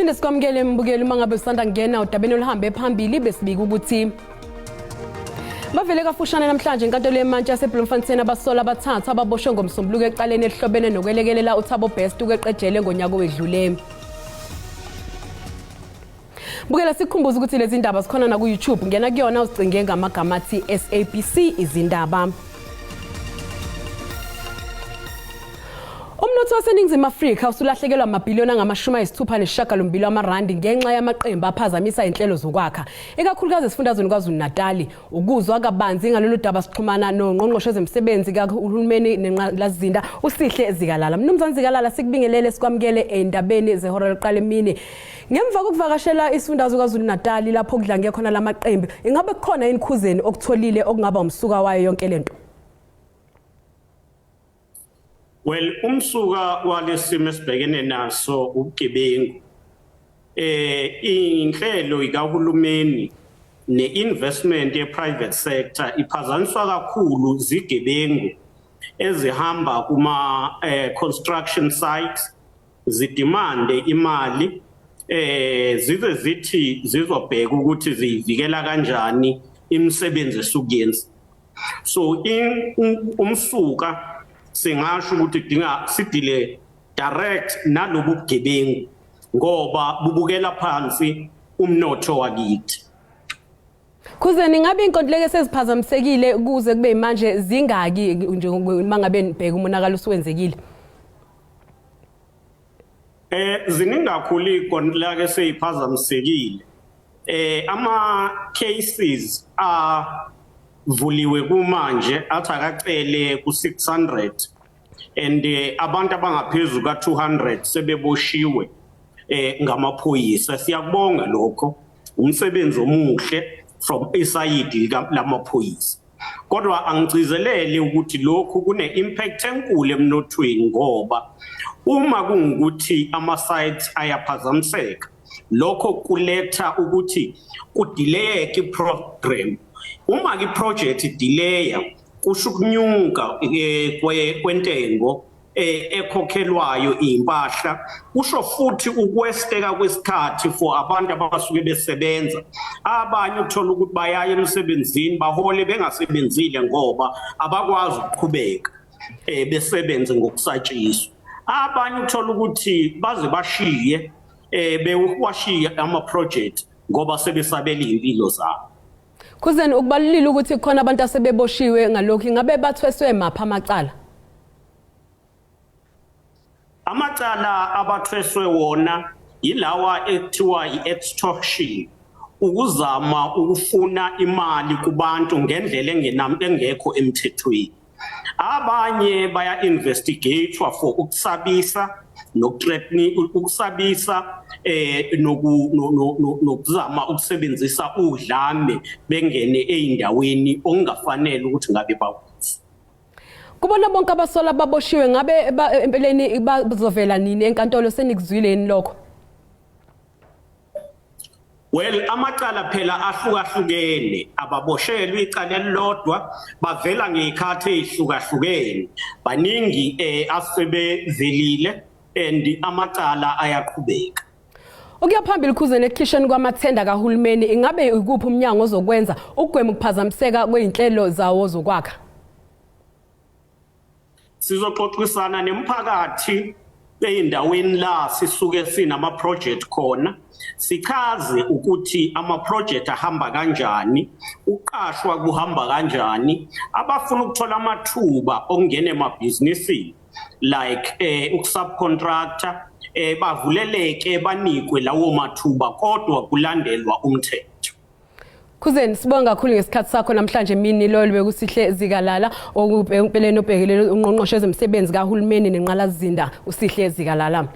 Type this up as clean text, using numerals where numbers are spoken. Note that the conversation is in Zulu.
Siphinde sikwamukele mbukeli uma ngabe usanda ngena udabeni oluhambe phambili besibika ukuthi bavele kafushane namhlanje inkantolo yeMantshi yaseBloemfontein abasola abathathu ababoshwe ngomsombuluko eqaleni elihlobene nokwelekelela uThabo Best ukeqedele ngonyaka owedlule. Bukela sikhumbuza ukuthi lezi ndaba sikhona na ku YouTube ngena kuyona uzicinge ngamagama athi SABC Izindaba. Umnotho wase Ningizimu Afrika usulahlekelwe amabhiliyoni angamashumi ayisithupha nesishiyagalombili amarandi ngenxa yamaqembu aphazamisa inhlelo zokwakha ikakhulukazi esifundazweni kwaZulu-Natal. Ukuzwa kabanzi ngaloludaba zixhumana noNgqongqoshe wezemisebenzi kahulumeni nengqalasizinda uSihle Zikalala. Mnumzane Zikalala sikubingelele sikwamukele endabeni zehora lokuqala emini. Ngemva kokuvakashela isifundazwe kwaZulu-Natal lapho kudlange khona lamaqembu, ingabe kukhona inikhuzeni okutholile okungaba umsuka wayo yonke lento? Well, umsuka walesimo esibhekene naso ubugebengu. Inhlelo ikahulumeni ne-investment ye-private sector iphazamiswa kakhulu zigebengu ezihamba kuma construction sites zidimande imali zize zithi zizobheka ukuthi zivikela kanjani imisebenzi esukuyenza. So umsuka singasho ukuthi dinga sidile direct nalobu bugebengu ngoba bubukela phansi umnotho wakithi. Kuzeni ngabe inkontileka seziphazamisekile kuze kube manje zingaki njengoba ngabe nibheka umonakalo uswenzekile? Ziningi kakhulu inkontileka seziphazamisekile. Ama cases vuliwe kumanje athi akacele ku600 and abantu abangaphezulu ka200 sebeboshiwe ngamaphoyisa. Siyakubonga lokho, umsebenzi omuhle from isayidi lamaphoyisa. Kodwa angicizelele ukuthi lokho kune impact enkulu emnothweni ngoba uma kungukuthi ama sites ayaphazamiseka, lokho kuletha ukuthi kudelay program. Uma ke project delay kusho ukunyuka kwentengo ekhokhelwayo impahla, kusho futhi ukwesteka kwesikhathi for abantu abasuke besebenza. Abanye uthola ukuthi bayaya emsebenzini bahole bengasebenzile ngoba abakwazi ukuqhubeka besebenze ngokusatshiswa. Abanye uthola ukuthi baze bashiye bewashiya ama project ngoba sebesabela impilo zabo. Kuzeni ukubalulile ukuthi khona abantu asebeboshiwe ngalokho, ingabe bathweswe mapha amacala? Amacala abathweswe wona yilawa ekuthiwa i-extortion, ukuzama ukufuna imali kubantu ngendlela engekho emthethweni. Abanye baya investigatewa for ukusabisa nokuthreatening, ukusabisa nokuzama ukusebenzisa udlame bengene eindaweni ongafanele ukuthi ngabe bakwenze. Kubona bonke abasola baboshiwe ngabe empeleni bazovela nini enkantolo senikuzwile yini lokho? Well, amacala phela ahlukahlukene, ababoshelwe icala elilodwa bavela ngezikhathi ezihlukahlukene. Baningi asebevelile and amacala ayaqhubeka. Okuyaphambili Kuzeni ekukhisheni kwamathenda kahulumeni, ingabe ikuphi umnyango ozokwenza ukugwema ukuphazamiseka kweinhlelo zawo zokwakha? Sizoxoxisana nemphakathi eindaweni la sisuke sinama project khona, sichaze ukuthi ama project ahamba kanjani, uqashwa kuhamba kanjani, abafuna ukuthola amathuba okungena emabhizinisini like ukusubcontractor bavuleleke banikwe lawo mathuba kodwa kulandelwa umthetho. Kuzeni sibonga kakhulu ngesikhathi sakho namhlanje mini lolo bekuSihle Zikalala okupeleni obhekelele uNgqongqoshe wezemisebenzi kahulumeni nengqalasizinda uSihle Zikalala.